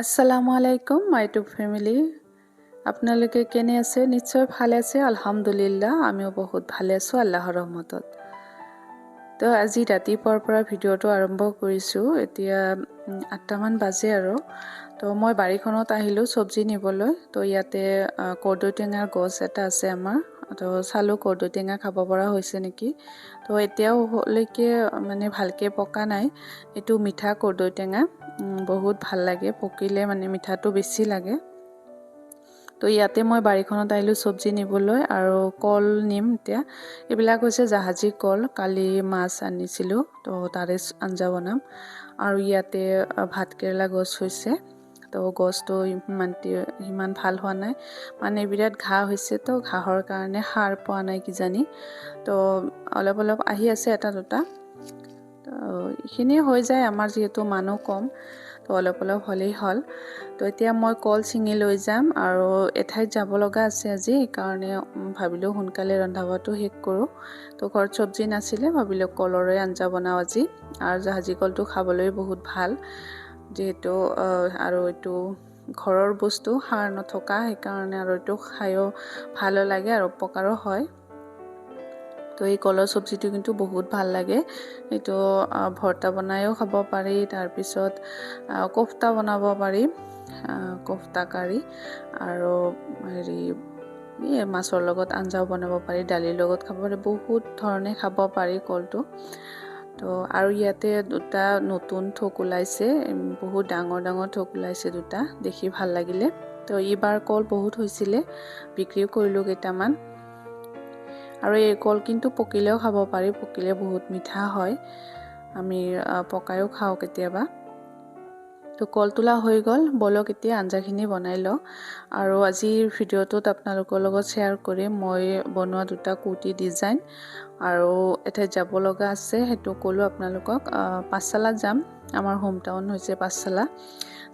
আসসালামু আলাইকুম মাই two family আপোনালোকে কেনে আছে নিশ্চয় ভালে আছে আলহামদুলিল্লাহ আমিও বহুত ভালে আছো আল্লাহৰ ৰহমতত তো আজি ৰাতিপুৱাৰ পৰা ভিডিঅটো আৰম্ভ কৰিছো এতিয়া 8টা মান বাজে আৰু তো মই বাৰীখনত আহিলো সবজি নিবলৈ তো ইয়াতে কৰ্দৈ টেঙাৰ গছ এটা আছে আমাৰ তো চালো কৰ্দৈ টেঙা খাব পৰা হৈছে নেকি তো এতিয়াও লৈকে মানে ভালকে পকা নাই এটো মিঠা কৰ্দৈ টেঙা বহুত ভাল লাগে পকিলে মানে মিঠাটো বেছি লাগে তো ইয়াতে মই বাৰীখনত আহিলো সবজি নিবলৈ আৰু কল নিম এতিয়া এবিলাক হৈছে জাহাজী কল কালি মাছ আনিছিলো তো তাৰে আঞ্জা বনাম আৰু ইয়াতে ভাত কেৰেলা গছ হৈছে তো গছটো ইমান ভাল হোৱা নাই মানে বিৰাট ঘাঁ হৈছে তো ঘাহৰ কাৰণে সাৰ পোৱা নাই কি জানি তো অলপ অলপ আহি আছে এটা দুটা তো ইখিনি হৈ যায় আমাৰ যেহেতু মানুহ কম তো অলপ অলপ হলেই হল তো এতিয়া মই কল চিঙি লৈ যাম আৰু এঠাইত যাব লগা আছে আজি কাৰণে ভাবিলো সোনকালে ৰন্ধাটো শেষ কৰো তো ঘৰত সবজি নাছিলে ভাবিলো কলৰে আঞ্জা বনাও আজি আৰু জাহাজী কলটো খাবলৈ বহুত ভাল যেহেতু আৰু এটো ঘৰৰ বস্তু সাৰ নথকা সেই কাৰণে আৰু এটো খায়ও ভালো লাগে আৰু উপকাৰো হয় তো এই কলৰ সবজিটো কিন্তু বহুত ভাল লাগে এটো ভৰ্তা বনায়ও খাব পাৰি তাৰ পিছত কোফতা বনাব পাৰি কোফতা কাৰি আৰু হেৰি মাছৰ লগত আঞ্জাও বনাব পাৰি দালিৰ লগত খাব পাৰি বহুত ধৰণে খাব পাৰি কলটো তো আৰু ইয়াতে দুটা নতুন ঠোক ওলাইছে বহুত ডাঙৰ ডাঙৰ ঠোক ওলাইছে দুটা দেখি ভাল লাগিলে তো এইবাৰ কল বহুত হৈছিলে বিক্ৰীও কৰিলো কেইটামান আৰু এই কল কিন্তু পকিলেও খাব পাৰি পকিলে বহুত মিঠা হয় আমি পকায়ও খাও কেতিয়াবা তো কলটোলা হৈ গল বলক এতিয়া আঞ্জাখিনি বনাই ল আৰু আজিৰ ভিডিঅটোত আপোনালোকৰ লগত শেয়াৰ কৰি মই বনোৱা দুটা কুৰ্তি ডিজাইন আৰু এটা যাব লগা আছে হেতু কলো আপোনালোকক পাছালা যাম আমাৰ হোম টাউন হৈছে পাছালা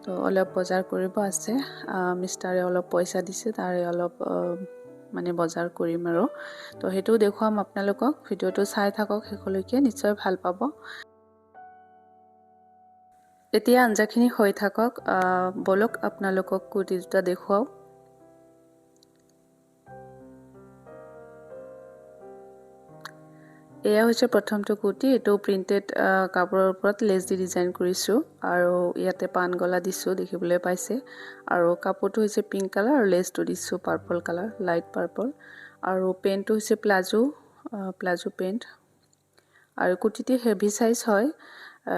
তো অলপ বজাৰ কৰিব আছে মিষ্টাৰে অলপ পইচা দিছে তাৰে অলপ মানে বজাৰ কৰিম আৰু তো হেতু দেখুৱাম আপোনালোকক ভিডিঅটো চাই থাকক শেষলৈকে নিশ্চয় ভাল পাব এতিয়া আঞ্জাখিনি হৈ থাকক বলক আপোনালোকক কুৰ্তি দুটা দেখুৱাও এয়া হৈছে প্ৰথমটো কুৰ্তি এটো প্ৰিন্টেড কাপোৰৰ ওপৰত লেছ দি ডিজাইন কৰিছো আৰু ইয়াতে পান গলা দিছো দেখিবলৈ পাইছে আৰু কাপোৰটো হৈছে পিংক কালাৰ আৰু লেছটো দিছো পাৰ্পল কালাৰ লাইট পাৰ্পল আৰু পেন্টটো হৈছে প্লাজো পেন্ট আৰু কুৰ্তিটো হেভি সাইজ হয়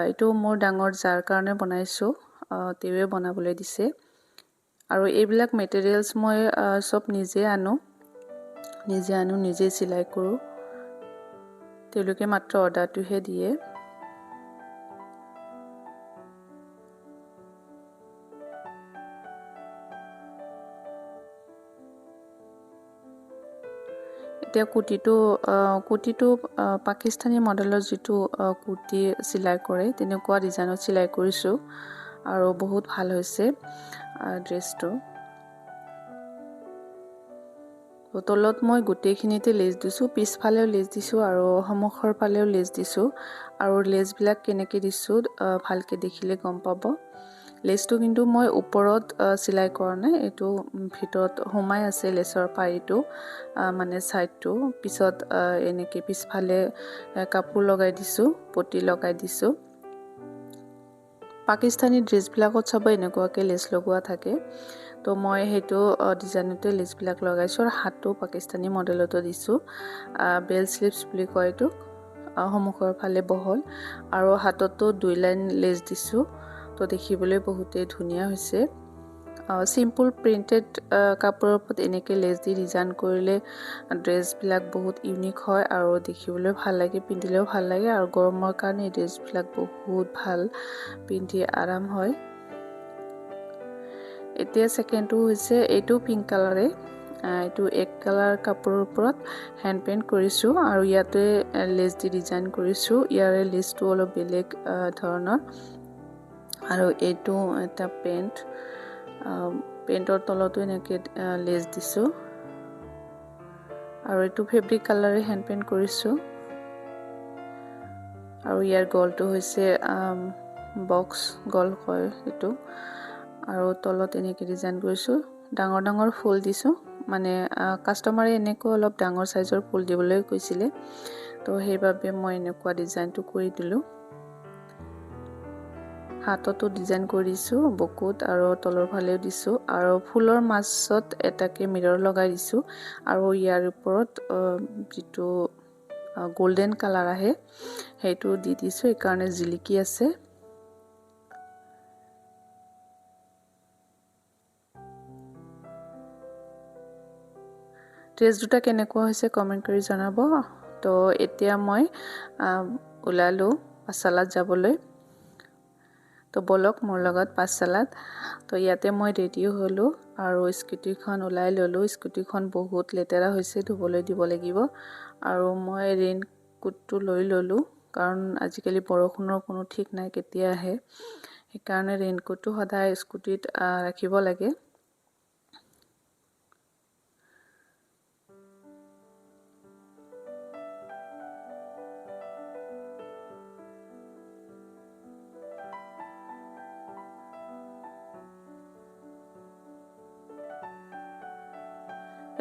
এটো মোৰ ডাঙৰ যাৰ কাৰণে বনাইছো তেৱে বনাবলৈ দিছে আৰু এইবিলাক মেটেৰিয়েলছ মই সব নিজে আনো নিজে সিলাই কৰো তেওঁলোকে মাত্ৰ অৰ্ডাৰটোহে দিয়ে এতিয়া কুৰ্তিটো পাকিস্তানী মডেলৰ যেটো কুৰ্তি সিলাই কৰে তেনেকুৱা ডিজাইনত সিলাই কৰিছো আৰু বহুত ভাল হৈছে ড্ৰেছটো তলত মই গোটেইখিনিতে লেছ দিছো পিছফালেও লেছ দিছো আৰু সমুখৰ ফালেও লেছ দিছো আৰু লেছ বিলাক কেনেকৈ দিছো ভালকে দেখিলে গম পাব লেছটো কিন্তু মই ওপৰত সিলাই কৰা নাই এটো ভিতৰত হোমাই আছে লেছৰ পাৰিটো মানে সাইডটো পিছত এনেকৈ পিছফালে কাপোৰ লগাই দিছো পটি লগাই দিছো পাকিস্তানী ড্ৰেছ বিলাকত সব এনেকুৱাকে লেছ লগোৱা থাকে তো মই হেতু ডিজাইনতে লেছ বিলাক লগাইছো আৰু হাতটো পাকিস্তানী মডেলতো দিছো বেল স্লিপস বুলি কয় এটো সমুখৰ ফালে বহল আৰু হাততো দুই লাইন লেছ দিছো তো দেখিবলৈ বহুতে ধুনীয়া হৈছে সিম্পল প্ৰিন্টেড কাপোৰৰ ওপৰত এনেকৈ লেছ দি ডিজাইন কৰিলে ড্ৰেছ বিলাক বহুত ইউনিক হয় আৰু দেখিবলৈ ভাল লাগে পিন্ধিলেও ভাল লাগে আৰু গৰমৰ কাৰণে ড্ৰেছ বিলাক বহুত ভাল পিন্ধি আৰাম হয় এতিয়া সেকেন্ডটো হৈছে এটো পিংক কালাৰে এটো এক কালাৰ কাপোৰৰ ওপৰত হ্যান্ড পেইন্ট কৰিছো আৰু ইয়াতে লেছ দি ডিজাইন কৰিছো ইয়াৰে লেছটো অলপ বেলেগ ধৰণৰ আৰু এটো এটা পেন্টৰ তলতো এনেকৈ লেছ দিছো আৰু এটো ফেব্ৰিক কালাৰে হ্যান্ড পেইন্ট কৰিছো আৰু ইয়াৰ গলটো হৈছে বক্স গল কয় এটো আৰু তলত এনেকৈ ডিজাইন কৰিছোঁ ডাঙৰ ডাঙৰ ফুল দিছোঁ মানে কাষ্টমাৰে এনেকৈ অলপ ডাঙৰ সাইজৰ ফুল দিবলৈ কৈছিলে তো সেইভাবে মই এনেকুৱা ডিজাইনটো কৰি দিলোঁ হাততো ডিজাইন কৰিছোঁ বুকুত আৰু তলৰ ফালেও দিছোঁ আৰু ফুলৰ মাজত এটাকে মিৰৰ লগাই দিছোঁ আৰু ইয়াৰ ওপৰত যেটো গোল্ডেন কালাৰ আহে সেইটো দি দিছোঁ এই কাৰণে জিলিকি আছে ড্ৰেছ দুটা কেনেকুৱা হৈছে কমেন্ট কৰি জনাব তো এতিয়া মই ওলালো পাছালাত যাবলৈ তো বলক মোৰ লগত পাছালাত তো ইয়াতে মই ৰেডি হলো আৰু স্কুটিখন ওলাই ললো স্কুটিখন বহুত লেতেৰা হৈছে ধুবলৈ দিব লাগিব আৰু মই ৰেইন কোটটো লৈ ললো কাৰণ আজিকালি বৰষুণৰ কোনো ঠিক নাই কেতিয়া আহে সেইকাৰণে ৰেইন কোটটো সদায় স্কুটিত ৰাখিব লাগে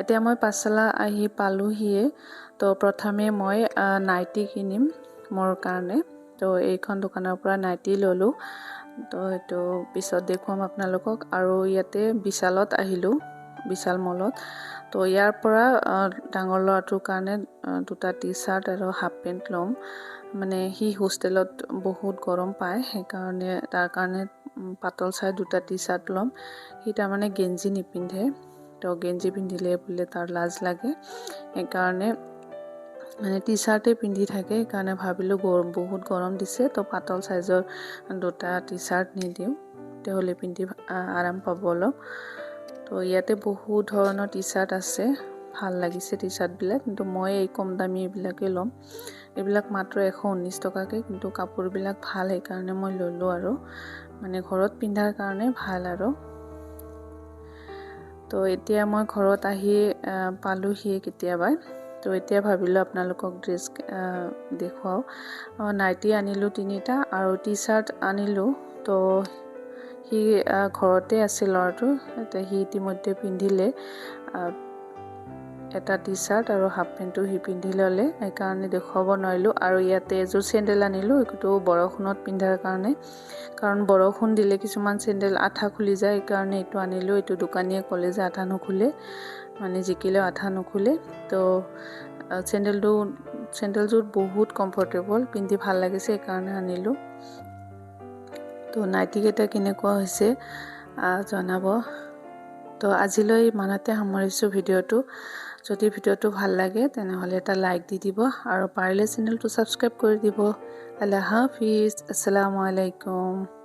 এতিয়া মই পাছালা আহি পালোহিয়ে তো প্ৰথমে মই নাইটি কিনিম মোৰ কাৰণে তো এইখন দোকানৰ পৰা নাইটি ললো তো এটো পিছত দেখুৱাম আপোনালোকক আৰু ইয়াতে বিশালত আহিলো বিশাল মলত তো ইয়াৰ পৰা ডাঙৰ ল'ৰাটোৰ কাৰণে দুটা টি-শাৰ্ট আৰু হাফ পেন্ট লম মানে হি হোষ্টেলত বহুত গৰম পায় সেইকাৰণে তাৰ কাৰণে পাতল চাই দুটা টি-শাৰ্ট লম হি তাৰ মানে গেঞ্জি নিপিন্ধে তো গেঞ্জি পিন্ধিলে বুলে তাৰ লাজ লাগে সেইকাৰণে মানে টি-শাৰ্টে পিন্ধি থাকে সেইকাৰণে ভাবিলো বহুত গৰম দিছে তো পাতল সাইজৰ দুটা টি-শাৰ্ট নিদিও তেহলে পিন্ধি আৰাম পাব অলপ তো ইয়াতে বহুত ধৰণৰ টি-শাৰ্ট আছে ভাল লাগিছে টি-শাৰ্ট বিলাক কিন্তু মই এই কম দামী বিলাকে লম এইবিলাক মাত্ৰ 119 টকাকে কিন্তু কাপোৰ বিলাক ভাল সেইকাৰণে মই ললো আৰু মানে ঘৰত পিন্ধাৰ কাৰণে ভাল আৰু তো এতিয়া মই ঘৰত আহি পালোহি কেতিয়াবা তো এতিয়া ভাবিলো আপোনালোকক ড্ৰেছ দেখুৱাও নাইটি আনিলো তিনিটা আৰু টি-শাৰ্ট আনিলো তো হি ঘৰতে আছিল লৰাটো এটা হি ইতিমধ্যে পিন্ধিলে এটা টি-শাৰ্ট আৰু হাফ পেন্টটো হি পিন্ধি ললে সেইকাৰণে দেখুৱাব নোৱাৰিলো আৰু ইয়াতে এযোৰ চেন্ডেল আনিলো এইটো বৰষুণত পিন্ধাৰ কাৰণে কাৰণ বৰষুণ দিলে কিছুমান চেন্ডেল আঠা খুলি যায় সেইকাৰণে এইটো আনিলো এইটো দোকানীয়ে ক'লে যে আঠা নুখুলে মানে জিকিলে আঠা নুখুলে তো চেন্ডেলযোৰ বহুত কমফৰ্টেবল পিন্ধি ভাল লাগিছে সেইকাৰণে আনিলো তো নাইটি কেইটা কেনেকুৱা হৈছে জনাব তো আজিলৈ ইমানতে সামৰিছো ভিডিওটো যদি ভিডিওটো ভাল লাগে তেনেহলে এটা লাইক দি দিব আৰু পাৰিলে চেনেলটো সাবস্ক্ৰাইব কৰি দিব আল্লাহ হাফিজ আসসালামু আলাইকুম